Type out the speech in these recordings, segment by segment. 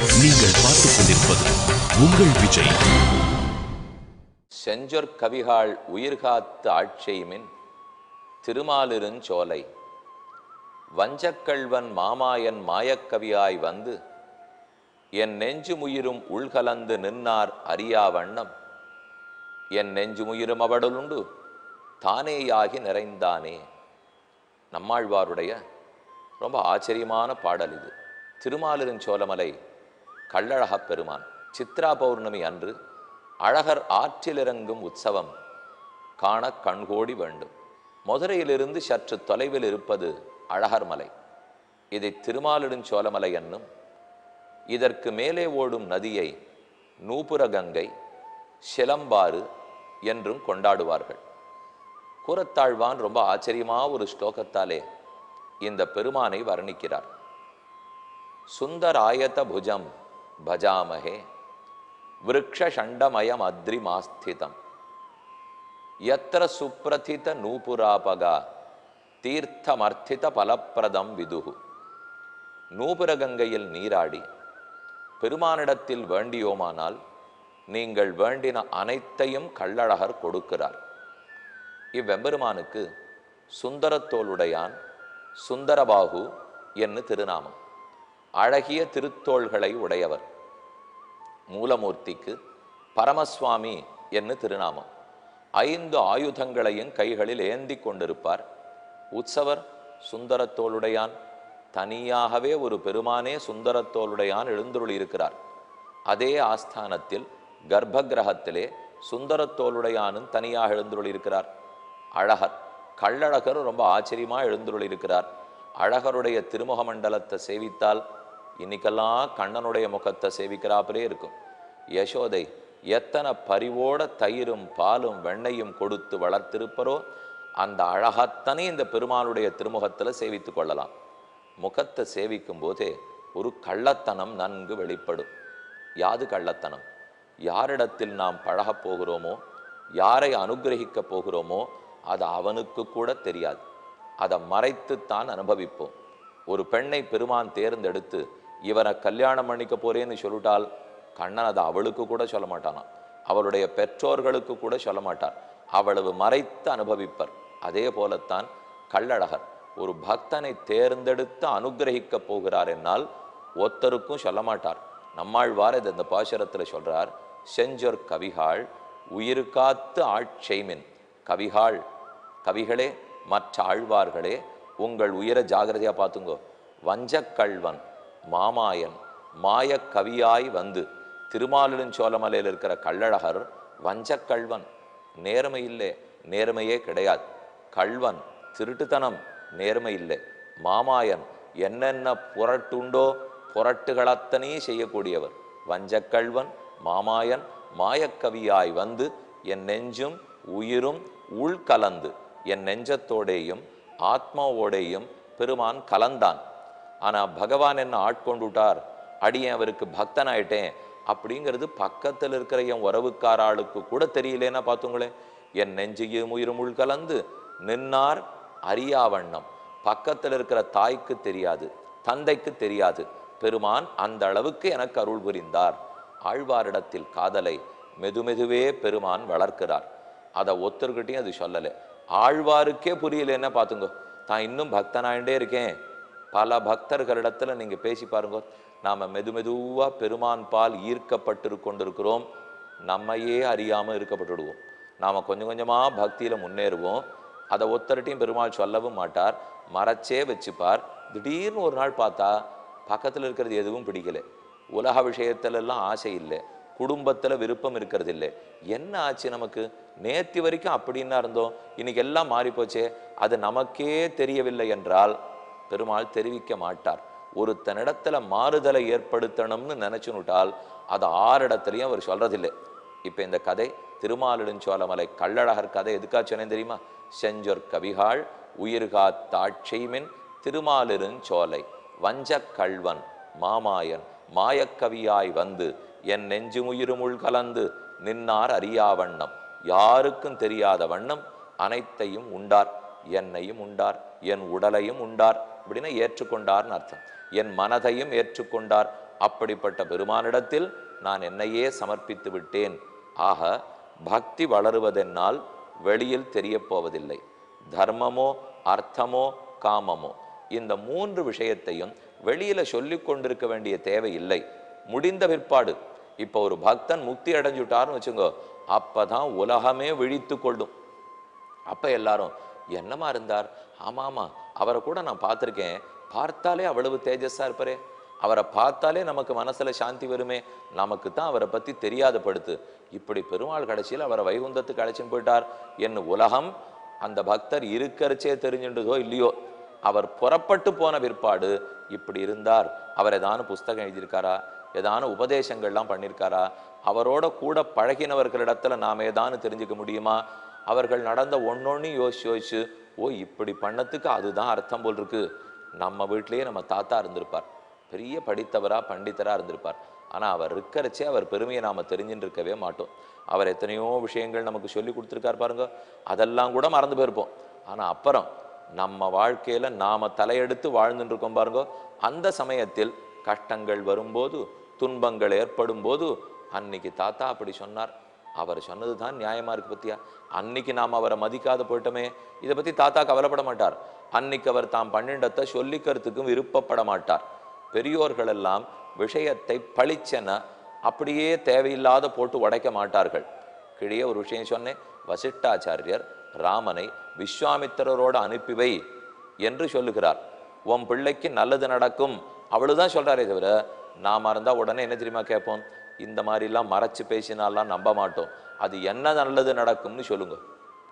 நீங்கள் பார்த்துக் கொண்டிருப்பது உங்கள் விஜய். செஞ்சொற் கவிகாள் உயிர்காத்து ஆட்செய்மின் திருமாலிருஞ்சோலை வஞ்சக்கள்வன் மாமாயன் மாயக்கவியாய் வந்து என் நெஞ்சுமுயிரும் உள்கலந்து நின்னார் அறியாவண்ணம் என் நெஞ்சுமுயிரும் அவடலுண்டு தானேயாகி நிறைந்தானே. நம்மாழ்வாருடைய ரொம்ப ஆச்சரியமான பாடல் இது. திருமாலிருஞ்சோலமலை கள்ளழகப் பெருமான் சித்ரா பௌர்ணமி அன்று அழகர் ஆற்றிலிறங்கும் உற்சவம் காண கண்கோடி வேண்டும். மதுரையிலிருந்து சற்று தொலைவில் இருப்பது அழகர் மலை. இதை திருமாலிருஞ்சோலமலை என்னும். இதற்கு மேலே ஓடும் நதியை நூபுரகங்கை, சிலம்பாறு என்றும் கொண்டாடுவார்கள். கூரத்தாழ்வான் ரொம்ப ஆச்சரியமா ஒரு ஸ்லோகத்தாலே இந்த பெருமானை வர்ணிக்கிறார். சுந்தராயத புஜம் பஜாமஹே விருக்ஷண்டமயம் அத்ரிமாஸ்திதம் யத்ர சுப்ரதித நூபுராபகா தீர்த்தமர்த்தித பலப்பிரதம் விதுகு. நூபுரகங்கையில் நீராடி பெருமானிடத்தில் வேண்டியோமானால் நீங்கள் வேண்டின அனைத்தையும் கள்ளழகர் கொடுக்கிறார். இவ்வெம்பெருமானுக்கு சுந்தரத்தோளுடையான், சுந்தரபாகு என்று திருநாமம். அழகிய திருத்தோள்களை உடையவர். மூலமூர்த்திக்கு பரமசுவாமி என்று திருநாமம். 5 ஆயுதங்களையும் கைகளில் ஏந்தி கொண்டிருப்பார். உற்சவர் சுந்தரத்தோளுடையான். தனியாகவே ஒரு பெருமானே சுந்தரத்தோளுடையான் எழுந்துருளி இருக்கிறார். அதே ஆஸ்தானத்தில் கர்ப்ப கிரகத்திலே சுந்தரத்தோளுடையானும் தனியாக எழுந்துருளி இருக்கிறார். அழகர் கள்ளழகர் ரொம்ப ஆச்சரியமா எழுந்துருளி இருக்கிறார். அழகருடைய திருமுக மண்டலத்தை சேவித்தால் இன்னைக்கெல்லாம் கண்ணனுடைய முகத்தை சேவிக்கிறாப்பே இருக்கும். யசோதை எத்தனை பரிவோட தயிரும் பாலும் வெண்ணையும் கொடுத்து வளர்த்திருப்பரோ அந்த அழகத்தனை இந்த பெருமானுடைய திருமுகத்தில் சேவித்து கொள்ளலாம். முகத்தை சேவிக்கும் போதே ஒரு கள்ளத்தனம் நன்கு வெளிப்படும். யாது கள்ளத்தனம்? யாரிடத்தில் நாம் பழகப் போகிறோமோ, யாரை அனுகிரகிக்க போகிறோமோ அது அவனுக்கு கூட தெரியாது. அதை மறைத்துத்தான் அனுபவிப்போம். ஒரு பெண்ணை பெருமான் தேர்ந்தெடுத்து இவரை கல்யாணம் பண்ணிக்க போறேன்னு சொல்லிட்டால் கண்ணன் அதை அவளுக்கு கூட சொல்ல மாட்டானாம். அவளுடைய பெற்றோர்களுக்கு கூட சொல்ல மாட்டார். அவ்வளவு மறைத்து அனுபவிப்பர். அதே போலத்தான் கள்ளழகர் ஒரு பக்தனை தேர்ந்தெடுத்து அனுகிரகிக்க போகிறார் என்னால் ஒருத்தருக்கும் சொல்ல மாட்டார். நம்மாழ்வார் இது இந்த பாசுரத்தில் சொல்றார். செஞ்சொற் கவிகாள் உயிர் காத்து ஆட்செய்மின். கவிகாள், கவிகளே, மற்ற ஆழ்வார்களே, உங்கள் உயிரை ஜாகிரதையா பார்த்துங்கோ. வஞ்சக்கள்வன் மாமாயன் மாயக்கவியாய் வந்து. திருமாலிருஞ்சோலமலையில் இருக்கிற கள்ளழகர் வஞ்சக்கள்வன். நேர்மை இல்லை, நேர்மையே கிடையாது. கள்வன் திருட்டுத்தனம், நேர்மை இல்லை. மாமாயன் என்னென்ன புரட்டுண்டோ புரட்டுகளத்தனையும் செய்யக்கூடியவர். வஞ்சக்கள்வன் மாமாயன் மாயக்கவியாய் வந்து என் நெஞ்சும் உயிரும் உள்கலந்து. என் நெஞ்சத்தோடையும் ஆத்மாவோடையும் பெருமான் கலந்தான். ஆனால் பகவான் என்ன ஆட்கொண்டுட்டார், அடியேன் அவருக்கு பக்தனாயிட்டேன் அப்படிங்கிறது பக்கத்தில் இருக்கிற என் உறவுக்கார ஆளுக்கு கூட தெரியலேன்னா பார்த்துங்களேன். என் நெஞ்சையும் உயிரும் உள்கலந்து நின்னார் அறியாவண்ணம். பக்கத்தில் இருக்கிற தாய்க்கு தெரியாது, தந்தைக்கு தெரியாது. பெருமான் அந்த அளவுக்கு எனக்கு அருள் புரிந்தார். ஆழ்வாரிடத்தில் காதலை மெதுமெதுவே பெருமான் வளர்க்கிறார். அதை ஒருத்தர்கிட்டையும் அது சொல்லலை. ஆழ்வாருக்கே புரியலன்னா பார்த்துங்கோ. தான் இன்னும் பக்தனாயிண்டே இருக்கேன். பல பக்தர்களிடத்துல நீங்க பேசி பாருங்க. நாம மெதுமெதுவா பெருமான் பால் ஈர்க்கப்பட்டு கொண்டிருக்கிறோம். நம்மையே அறியாம இருக்கப்பட்டுடுவோம். நாம கொஞ்சம் கொஞ்சமா பக்தியில முன்னேறுவோம். அதை ஒருத்தர்கிட்டையும் பெருமாள் சொல்லவும் மாட்டார், மறைச்சே வச்சுப்பார். திடீர்னு ஒரு நாள் பார்த்தா பக்கத்துல இருக்கிறது எதுவும் பிடிக்கல. உலக விஷயத்திலெல்லாம் ஆசை இல்லை, குடும்பத்தில் விருப்பம் இருக்கிறது இல்லை. என்ன ஆச்சு நமக்கு? நேற்று வரைக்கும் அப்படின்னா இருந்தோம், இன்னைக்கு எல்லாம் மாறிப்போச்சே. அது நமக்கே தெரியவில்லை என்றால் பெருமாள் தெரிவிக்க மாட்டார். ஒருத்தனிடத்துல மாறுதலை ஏற்படுத்தணும்னு நினைச்சுனுட்டால் அது 6 இடத்துலையும் அவர் சொல்றதில்லை. இப்போ இந்த கதை திருமாலிருஞ்சோலமலை கள்ளழகர் கதை எதுக்காக சொன்னேன் தெரியுமா? செஞ்சொற் கவிகாள் உயிர்காத்தாட்செய்மின் திருமாலிருஞ்சோலை வஞ்சக்கள்வன் மாமாயன் மாயக்கவியாய் வந்து என் நெஞ்சுமுயிருமுள் கலந்து நின்னார் அறியாவண்ணம். யாருக்கும் தெரியாத வண்ணம் அனைத்தையும் உண்டார். என்னையும் உண்டார், என் உடலையும் உண்டார். அப்படின்னா ஏற்றுக்கொண்டார்னு அர்த்தம். என் மனதையும் ஏற்றுக்கொண்டார், அப்படிப்பட்ட பெருமானிடத்தில் நான் என்னையே சமர்ப்பித்து விட்டேன். ஆக பக்தி வளருவதென்னால் வெளியில் தெரிய போவதில்லை. தர்மமோ அர்த்தமோ காமமோ இந்த 3 விஷயத்தையும் வெளியில சொல்லி கொண்டிருக்க வேண்டிய தேவை இல்லை. முடிந்த பிற்பாடு இப்போ ஒரு பக்தன் முக்தி அடைஞ்சுட்டார்னு வச்சுங்கோ, அப்பதான் உலகமே விழித்து கொள்ளும். அப்ப எல்லாரும் என்னமா இருந்தார், ஆமாமா அவரை கூட நான் பார்த்திருக்கேன், பார்த்தாலே அவ்வளவு தேஜஸா இருப்பாரே, அவரை பார்த்தாலே நமக்கு மனசுல சாந்தி வருமே, நமக்கு தான் அவரை பத்தி தெரியாத படுத்து, இப்படி பெருமாள் கடைசியில் அவரை வைகுந்தத்துக்கு அழைச்சின்னு போயிட்டார் என்ன உலகம் அந்த பக்தர் இருக்கிறச்சே தெரிஞ்சுன்றதோ இல்லையோ, அவர் புறப்பட்டு போன பிற்பாடு இப்படி இருந்தார், அவர் ஏதான புஸ்தகம் எழுதியிருக்காரா, ஏதான உபதேசங்கள்லாம் பண்ணியிருக்காரா, அவரோட கூட பழகினவர்களிடத்துல நாம ஏதானு தெரிஞ்சுக்க முடியுமா, அவர்கள் நடந்த ஒன்னொன்னு யோசிச்சு ஓ இப்படி பண்ணத்துக்கு அதுதான் அர்த்தம் போல் இருக்கு. நம்ம வீட்டிலேயே நம்ம தாத்தா இருந்திருப்பார், பெரிய படித்தவரா பண்டிதரா இருந்திருப்பார், ஆனா அவர் இருக்கிறச்சே அவர் பெருமையை நாம தெரிஞ்சுட்டு இருக்கவே மாட்டோம். அவர் எத்தனையோ விஷயங்கள் நமக்கு சொல்லி கொடுத்துருக்கார் பாருங்க, அதெல்லாம் கூட மறந்து போயிருப்போம். ஆனா அப்புறம் நம்ம வாழ்க்கையில நாம தலையெடுத்து வாழ்ந்துட்டு இருக்கோம் பாருங்க, அந்த சமயத்தில் கஷ்டங்கள் வரும்போது துன்பங்கள் ஏற்படும் போது அன்னைக்கு தாத்தா அப்படி சொன்னார், அவர் சொன்னதுதான் நியாயமா இருக்கு பத்தியா, அன்னைக்கு நாம் அவரை மதிக்காத போயிட்டோமே, இதை பத்தி தாத்தா கவலைப்பட மாட்டார். அன்னைக்கு அவர் தாம் பன்னிண்டத்தை சொல்லிக்கிறதுக்கும் விருப்பப்பட மாட்டார். பெரியோர்கள் எல்லாம் விஷயத்தை பளிச்சென அப்படியே தேவையில்லாத போட்டு உடைக்க மாட்டார்கள். கிழியே ஒரு விஷயம் சொன்னேன், வசிஷ்டாச்சாரியர் ராமனை விஸ்வாமித்திரரோடு அனுப்பிவை என்று சொல்லுகிறார். உன் பிள்ளைக்கு நல்லது நடக்கும் அவ்வளவுதான் சொல்றாரே தவிர, நாம இருந்தா உடனே என்ன தெரியுமா கேட்போம், இந்த மாதிரிலாம் மறைச்சு பேசினாலாம் நம்ப மாட்டோம், அது என்ன நல்லது நடக்கும்னு சொல்லுங்க.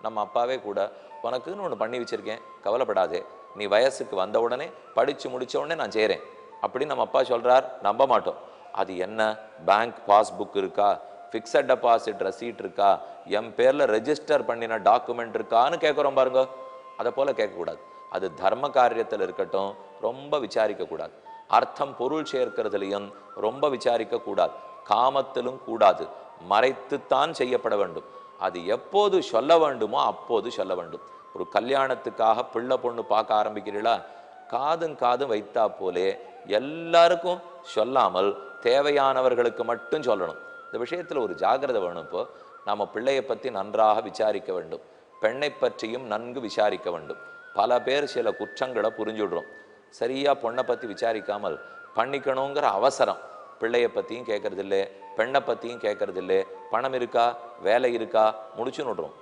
நம்ம அப்பாவே கூட உனக்குன்னு ஒன்று பண்ணி வச்சிருக்கேன் கவலைப்படாதே, நீ வயசுக்கு வந்த உடனே படிச்சு முடிச்ச உடனே நான் செய்கிறேன் அப்படின்னு நம்ம அப்பா சொல்றார், நம்ப மாட்டோம். அது என்ன, பேங்க் பாஸ்புக் இருக்கா, ஃபிக்ஸட் டெபாசிட் ரசீட் இருக்கா, என் பேர்ல ரெஜிஸ்டர் பண்ணின டாக்குமெண்ட் இருக்கான்னு கேட்குறோம் பாருங்க, அதை போல கேட்கக்கூடாது. அது தர்ம காரியத்தில் இருக்கட்டும் ரொம்ப விசாரிக்க கூடாது, அர்த்தம் பொருள் சேர்க்கிறதுலையும் ரொம்ப விசாரிக்க கூடாது, காமத்திலும் கூடாது, மறைத்துத்தான் செய்யப்பட வேண்டும். அது எப்போது சொல்ல வேண்டுமோ அப்போது சொல்ல வேண்டும். ஒரு கல்யாணத்துக்காக பிள்ளை பொண்ணு பார்க்க ஆரம்பிக்கிறீங்களா, காதும் காதும் வைத்தா போலே எல்லாருக்கும் சொல்லாமல் தேவையானவர்களுக்கு மட்டும் சொல்லணும். இந்த விஷயத்துல ஒரு ஜாகிரதை வேணும். இப்போ நம்ம பிள்ளையை பற்றி நன்றாக விசாரிக்க வேண்டும், பெண்ணை பற்றியும் நன்கு விசாரிக்க வேண்டும். பல பேர் சில குற்றங்களை புரிஞ்சுடுறோம், சரியா பொண்ணை பற்றி விசாரிக்காமல் பண்ணிக்கணுங்கிற அவசரம், பிள்ளையை பற்றியும் கேட்கறதில்லை, பெண்ணை பற்றியும் கேட்கறதில்லை, பணம் இருக்கா வேலை இருக்கா முடிச்சுன்னு விடுறோம்.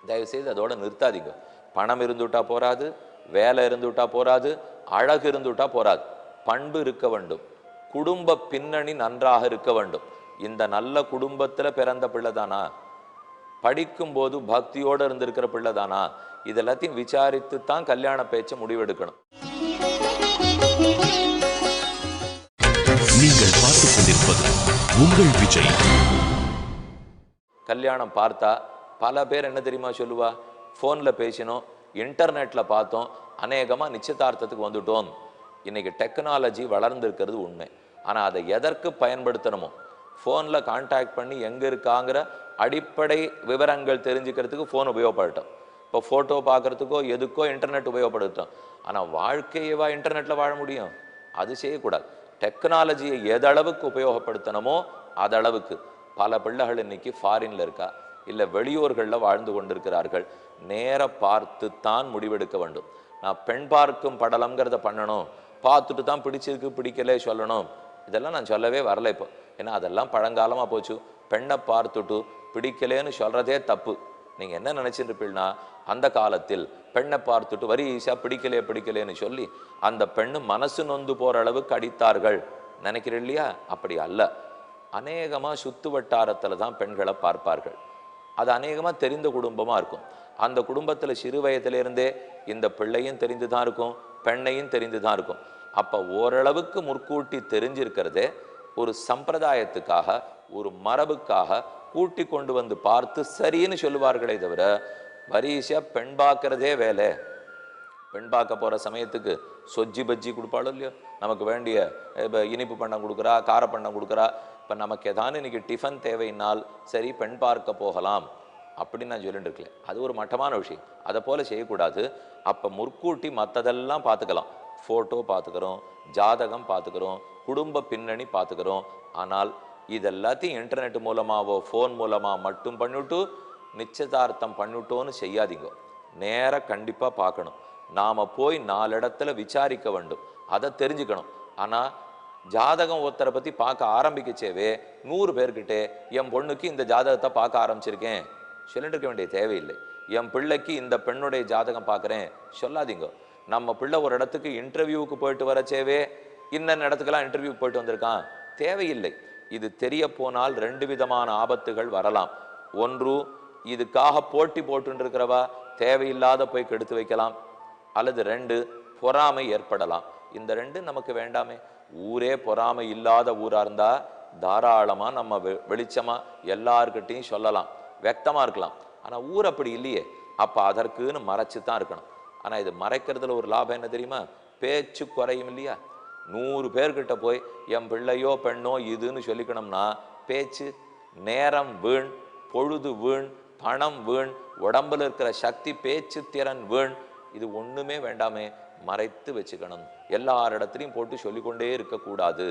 தயவுசெய்து அதோட நிறுத்தாதீங்க. பணம் இருந்துவிட்டா போராது, வேலை இருந்துவிட்டா போராது, அழகு இருந்துவிட்டா போராது, பண்பு இருக்க வேண்டும், குடும்ப பின்னணி நன்றாக இருக்க வேண்டும். இந்த நல்ல குடும்பத்தில் பிறந்த பிள்ளை தானா, படிக்கும்போது பக்தியோடு இருந்திருக்கிற பிள்ளை தானா, இதெல்லாத்தையும் விசாரித்து தான் கல்யாண பேச்சை முடிவெடுக்கணும். நீங்கள் பார்த்துக் கொண்டிருப்பது உங்கள் விஜய். கல்யாணம் பார்த்தா பல பேர் என்ன தெரியுமா சொல்லுவா, ஃபோனில் பேசினோம், இன்டர்நெட்டில் பார்த்தோம், அநேகமாக நிச்சயதார்த்தத்துக்கு வந்துட்டோம். இன்னைக்கு டெக்னாலஜி வளர்ந்துருக்கிறது உண்மை, ஆனால் அதை எதற்கு பயன்படுத்தணுமோ, ஃபோனில் கான்டாக்ட் பண்ணி எங்கே இருக்காங்கிற அடிப்படை விவரங்கள் தெரிஞ்சுக்கிறதுக்கு ஃபோன் உபயோகப்படட்டும். இப்போ ஃபோட்டோ பார்க்குறதுக்கோ எதுக்கோ இன்டர்நெட் உபயோகப்படுத்தோம், ஆனால் வாழ்க்கையவா இன்டர்நெட்டில் வாழ முடியும், அது செய்யக்கூடாது. டெக்னாலஜியை எதளவுக்கு உபயோகப்படுத்தணுமோ அதளவுக்கு. பல பிள்ளைகள் இன்னைக்கு ஃபாரின்ல இருக்கா, இல்லை வெளியூர்களில் வாழ்ந்து கொண்டிருக்கிறார்கள். நேர பார்த்து தான் முடிவெடுக்க வேண்டும். நான் பெண் பார்க்கும் படலம்ங்கிறத பண்ணணும், பார்த்துட்டு தான் பிடிச்சிருக்கு பிடிக்கலே சொல்லணும், இதெல்லாம் நான் சொல்லவே வரல இப்போ. ஏன்னா அதெல்லாம் பழங்காலமாக போச்சு. பெண்ணை பார்த்துட்டு பிடிக்கலேன்னு சொல்கிறதே தப்பு. நீங்கள் என்ன நினச்சிட்டு இருப்பீங்கன்னா, அந்த காலத்தில் பெண்ணை பார்த்துட்டு வரிசா பிடிக்கலே பிடிக்கலேன்னு சொல்லி அந்த பெண்ணு மனசு நொந்து போகிற அளவுக்கு அடித்தார்கள் நினைக்கிறேன் இல்லையா? அப்படி அல்ல. அநேகமாக சுத்து வட்டாரத்தில் தான் பெண்களை பார்ப்பார்கள். அது அநேகமாக தெரிந்த குடும்பமாக இருக்கும். அந்த குடும்பத்தில் சிறு வயதிலிருந்தே இந்த பிள்ளையும் தெரிந்து தான் இருக்கும், பெண்ணையும் தெரிந்து தான் இருக்கும். அப்போ ஓரளவுக்கு முற்கூட்டி தெரிஞ்சிருக்கிறதே ஒரு சம்பிரதாயத்துக்காக ஒரு மரபுக்காக கூட்டி கொண்டு வந்து பார்த்து சரின்னு சொல்லுவார்களே தவிர, வரிசையா பெண் பார்க்கறதே வேலை. பெண் பார்க்க போகிற சமயத்துக்கு சொஜ்ஜி பஜ்ஜி கொடுப்பாளோ இல்லையோ, நமக்கு வேண்டிய இப்போ இனிப்பு பண்ணம் கொடுக்குறா, கார பண்ணம் கொடுக்குறா. இப்போ நமக்கு ஏதானு இன்னைக்கு டிஃபன் தேவையினால் சரி பெண் பார்க்க போகலாம் அப்படின்னு நான் சொல்லிட்டு இருக்கேன். அது ஒரு மட்டமான விஷயம், அதை போல் செய்யக்கூடாது. அப்போ முற்கூட்டி மற்றதெல்லாம் பார்த்துக்கலாம். ஃபோட்டோ பார்த்துக்கிறோம், ஜாதகம் பார்த்துக்கிறோம், குடும்ப பின்னணி பார்த்துக்கிறோம். ஆனால் இதெல்லாத்தையும் இன்டர்நெட் மூலமாவோ ஃபோன் மூலமா மட்டும் பண்ணிவிட்டு நிச்சயதார்த்தம் பண்ணிவிட்டோன்னு செய்யாதீங்க. நேராக கண்டிப்பாக பார்க்கணும். நாம் போய் 4 இடத்துல விசாரிக்க வேண்டும், அதை தெரிஞ்சுக்கணும். ஆனால் ஜாதகம் ஒருத்தரை பற்றி பார்க்க ஆரம்பிக்கச்சேவே 100 பேர்கிட்டே என் பொண்ணுக்கு இந்த ஜாதகத்தை பார்க்க ஆரம்பிச்சிருக்கேன் சொல்லிட்டு இருக்க வேண்டிய தேவையில்லை. என் பிள்ளைக்கு இந்த பெண்ணுடைய ஜாதகம் பார்க்குறேன் சொல்லாதீங்க. நம்ம பிள்ளை ஒரு இடத்துக்கு இன்டர்வியூவுக்கு போயிட்டு வரச்சேவே இன்னென்ன இடத்துக்கெல்லாம் இன்டர்வியூக்கு போயிட்டு வந்திருக்கான் தேவையில்லை. இது தெரிய போனால் 2 விதமான ஆபத்துகள் வரலாம். ஒன்று, இதுக்காக போட்டி போட்டுருக்கிறவா தேவையில்லாத போய் கெடுத்து வைக்கலாம். அல்லது 2, பொறாமை ஏற்படலாம். இந்த 2 நமக்கு வேண்டாமே. ஊரே பொறாமை இல்லாத ஊரா இருந்தா தாராளமா நம்ம வெளிச்சமா எல்லார்கிட்டையும் சொல்லலாம், வெக்தமா இருக்கலாம். ஆனா ஊர் அப்படி இல்லையே. அப்ப அதற்குன்னு மறைச்சு தான் இருக்கணும். ஆனா இது மறைக்கிறதுல ஒரு லாபம் என்ன தெரியுமா? பேச்சு குறையும் இல்லையா? 100 பேர்கிட்ட போய் என் பிள்ளையோ பெண்ணோ இதுன்னு சொல்லிக்கணும்னா பேச்சு, நேரம் வீண், பொழுது வீண், பணம் வீண், உடம்புல இருக்கிற சக்தி, பேச்சு திறன் வீண். இது ஒண்ணுமே வேண்டாமே, மறைத்து வச்சுக்கணும். எல்லாரிடத்துலையும் போட்டு சொல்லிக்கொண்டே இருக்கக்கூடாது.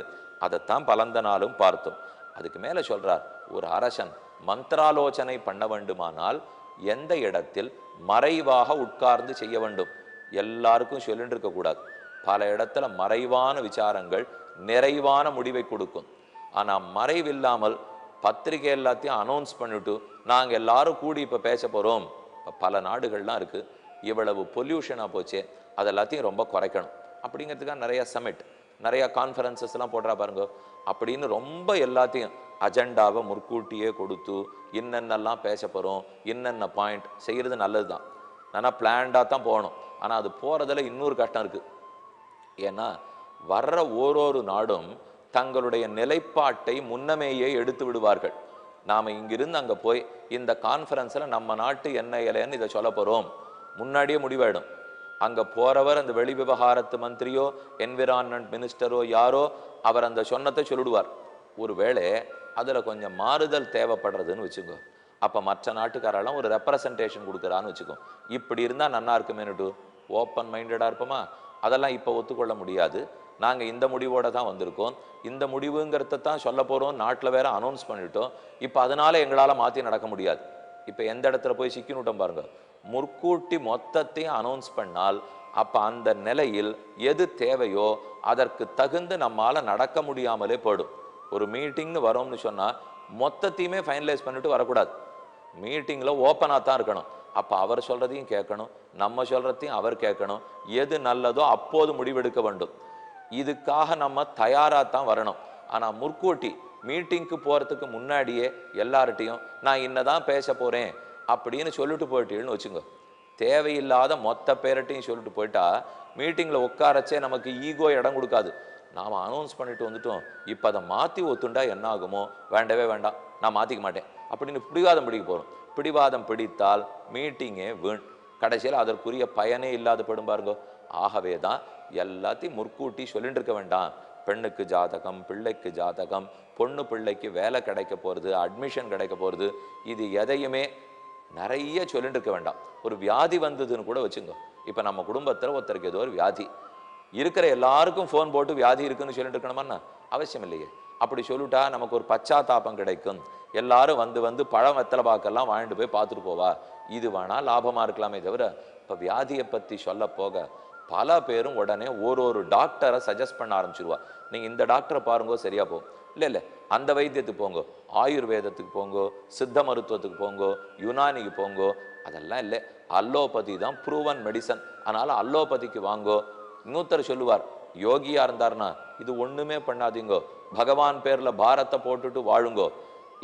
அதைத்தான் பலந்த நாளும் பார்த்தோம். அதுக்கு மேல சொல்றார், ஒரு அரசன் மந்திராலோசனை பண்ண வேண்டுமானால் எந்த இடத்தில் மறைவாக உட்கார்ந்து செய்ய வேண்டும். எல்லாருக்கும் சொல்லிட்டு இருக்கக்கூடாது. பல இடத்துல மறைவான விசாரங்கள் நிறைவான முடிவை கொடுக்கும். ஆனா மறைவில்லாமல் பத்திரிகை எல்லாத்தையும் அனௌன்ஸ் பண்ணிட்டு நாங்க எல்லாரும் கூடி இப்ப பேச போறோம். பல நாடுகள்லாம் இருக்கு. இவ்வளவு பொல்யூஷனா போச்சே, அதெல்லாத்தையும் ரொம்ப குறைக்கணும் அப்படிங்கிறதுக்காக நிறைய சமிட், நிறைய கான்ஃபரன்சஸ் எல்லாம் போடுறா பாருங்க. அப்படின்னு ரொம்ப எல்லாத்தையும் அஜெண்டாவை முற்கூட்டியே கொடுத்து இன்னென்னெல்லாம் பேச போறோம், இன்னென்ன பாயிண்ட் செய்யறது நல்லதுதான். ஆனா பிளான்டா தான் போகணும். ஆனா அது போறதுல இன்னொரு கஷ்டம் இருக்கு. ஏன்னா வர்ற ஓரொரு நாடும் தங்களுடைய நிலைப்பாட்டை முன்னமேயே எடுத்து விடுவார்கள். நாம இங்கிருந்து அங்க போய் இந்த கான்ஃபரன்ஸ்ல நம்ம நாட்டு என்ன இலைன்னு இதை சொல்ல போறோம் முன்னாடியே முடிவாயிடும். அங்க போறவர் அந்த வெளி விவகாரத்து மந்திரியோ என்விரான்மெண்ட் மினிஸ்டரோ யாரோ அவர் அந்த சொன்னத்தை சொல்லிடுவார். ஒருவேளை அதுல கொஞ்சம் மாறுதல் தேவைப்படுறதுன்னு வச்சுக்கோ, அப்ப மற்ற நாட்டுக்காரெல்லாம் ஒரு ரெப்ரசன்டேஷன் கொடுக்குறான்னு வச்சுக்கோ. இப்படி இருந்தா நன்னா இருக்குமேனுட்டு ஓப்பன் மைண்டடா இருப்போமா? அதெல்லாம் இப்ப ஒத்துக்கொள்ள முடியாது. நாங்க இந்த முடிவோட தான் வந்திருக்கோம், இந்த முடிவுங்கிறத தான் சொல்ல போறோம், நாட்டில் வேற அனௌன்ஸ் பண்ணிட்டோம். இப்ப அதனால எங்களால மாத்தி நடக்க முடியாது. இப்ப எந்த இடத்துல போய் சிக்கினுட்டோம் பாருங்க. முற்கூட்டி மொத்தத்தையும் அனௌன்ஸ் பண்ணால் அப்ப அந்த நிலையில் எது தேவையோ அதற்கு தகுந்து நம்மால நடக்க முடியாமலே போயிடும். ஒரு மீட்டிங்னு வரோம்னு சொன்னா மொத்தத்தையுமே ஃபைனலைஸ் பண்ணிட்டு வரக்கூடாது. மீட்டிங்ல ஓப்பனா தான் இருக்கணும். அப்ப அவர் சொல்றதையும் கேட்கணும், நம்ம சொல்றதையும் அவர் கேட்கணும். எது நல்லதோ அப்போது முடிவெடுக்க வேண்டும். இதுக்காக நம்ம தயாரா தான் வரணும். ஆனா முற்கூட்டி மீட்டிங்க்கு போறதுக்கு முன்னாடியே எல்லார்ட்டையும் நான் இன்னதான் பேச போறேன் அப்படின்னு சொல்லிட்டு போயிட்டீங்கன்னு வச்சுங்க, தேவையில்லாத மொத்த பேரட்டையும் சொல்லிட்டு போயிட்டா மீட்டிங்ல உட்காரச்சே நமக்கு ஈகோ இடம் கொடுக்காது. நாம அனௌன்ஸ் பண்ணிட்டு வந்துட்டோம், இப்ப அதை மாத்தி ஒத்துண்டா என்ன ஆகுமோ, வேண்டவே வேண்டாம், நான் மாத்திக்க மாட்டேன் அப்படின்னு பிடிவாதம் பிடிக்க போறோம். பிடிவாதம் பிடித்தால் மீட்டிங்கே வீண், கடைசியில் அதற்குரிய பயனே இல்லாத படும் பாருங்க. ஆகவே தான் எல்லாத்தையும் முற்கூட்டி சொல்லிட்டு இருக்க வேண்டாம். பெண்ணுக்கு ஜாதகம், பிள்ளைக்கு ஜாதகம், பொண்ணு பிள்ளைக்கு வேலை கிடைக்க போறது, அட்மிஷன் கிடைக்க போறது, இது எதையுமே நிறைய சொல்லிட்டு இருக்க வேண்டாம். ஒரு வியாதி வந்ததுன்னு கூட வச்சுங்க. இப்ப நம்ம குடும்பத்துல ஒருத்தருக்கு ஏதோ ஒரு வியாதி இருக்கிற எல்லாருக்கும் ஃபோன் போட்டு வியாதி இருக்குன்னு சொல்லிட்டு இருக்கணுமா? அவசியம் இல்லையே. அப்படி சொல்லிட்டா நமக்கு ஒரு பச்சாத்தாபம் கிடைக்கும். எல்லாரும் வந்து வந்து பழம் வெத்தலை பாக்கெல்லாம் வாங்கிட்டு போய் பார்த்துட்டு போவா. இது வேணா லாபமா இருக்கலாமே தவிர, இப்ப வியாதியை பத்தி சொல்ல போக பல பேரும் உடனே ஒரு டாக்டரை சஜஸ்ட் பண்ண ஆரம்பிச்சிருவா. நீங்க இந்த டாக்டரை பாருங்க சரியா போகும், இல்ல அந்த வைத்தியத்துக்கு போங்கோ, ஆயுர்வேதத்துக்கு போங்கோ, சித்த மருத்துவத்துக்கு போங்கோ, யுனானிக்கு போங்கோ. அதெல்லாம் இல்லை, அல்லோபதி தான் ப்ரூவன் மெடிசன். அதனால அல்லோபதிக்கு வாங்கோ. இன்னொருத்தர் சொல்லுவார், யோகியா இருந்தார்னா இது ஒண்ணுமே பண்ணாதீங்கோ, பகவான் பேர்ல பாரத்தை போட்டுட்டு வாழுங்கோ.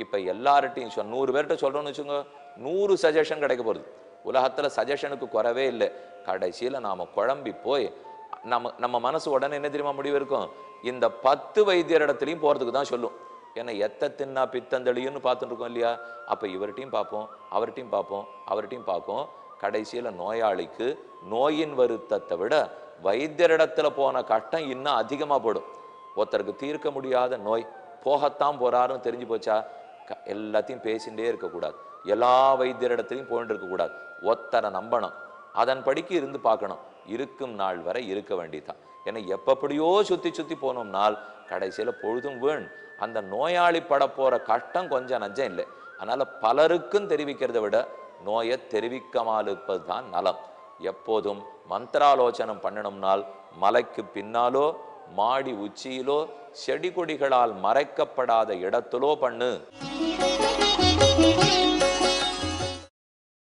இப்ப எல்லார்ட்டையும் 100 பேர்கிட்ட சொல்றோம்னு வச்சுங்க, 100 சஜஷன் கிடைக்க போகுது. உலகத்துல சஜஷனுக்கு குறவே இல்லை. கடைசியில நாம குழம்பி போய் நம்ம மனசு உடனே என்ன தெரியுமா முடிவு இருக்கும், இந்த 10 வைத்தியர் இடத்துலையும் போறதுக்கு தான் சொல்லும். ஏன்னா எத்த தின்னா பித்தந்தளியும்னு பார்த்துட்டு இருக்கோம் இல்லையா? அப்ப இவர்கிட்டையும் பார்ப்போம், அவர்கிட்டையும் பார்ப்போம், அவர்கிட்டையும் பார்ப்போம். கடைசியில நோயாளிக்கு நோயின் வருத்தத்தை விட வைத்தியரிடத்துல போன கஷ்டம் இன்னும் அதிகமா போடும். ஒருத்தருக்கு தீர்க்க முடியாத நோய் போகத்தான் போறாருன்னு தெரிஞ்சு போச்சா, எல்லாத்தையும் பேசிகிட்டே இருக்கக்கூடாது, எல்லா வைத்தியரிடத்துலையும் போயிட்டு இருக்கக்கூடாது. ஒத்தரை நம்பணும், அதன்படிக்கு இருந்து பார்க்கணும். இருக்கும் நாள் வரை இருக்க வேண்டியதான். ஏன்னா எப்படியோ சுற்றி சுற்றி போனோம்னால் கடைசியில் பொழுதும் வீண். அந்த நோயாளி பட போகிற கஷ்டம் கொஞ்சம் நஞ்சம் இல்லை. அதனால் பலருக்கும் தெரிவிக்கிறத விட நோயை தெரிவிக்காமல் இருப்பது தான் நலம். எப்போதும் மந்திராலோசனம் பண்ணணும்னால் மலைக்கு பின்னாலோ மாடி உச்சியிலோ செடி கொடிகளால் மறைக்கப்படாத இடத்திலோ பண்ணு.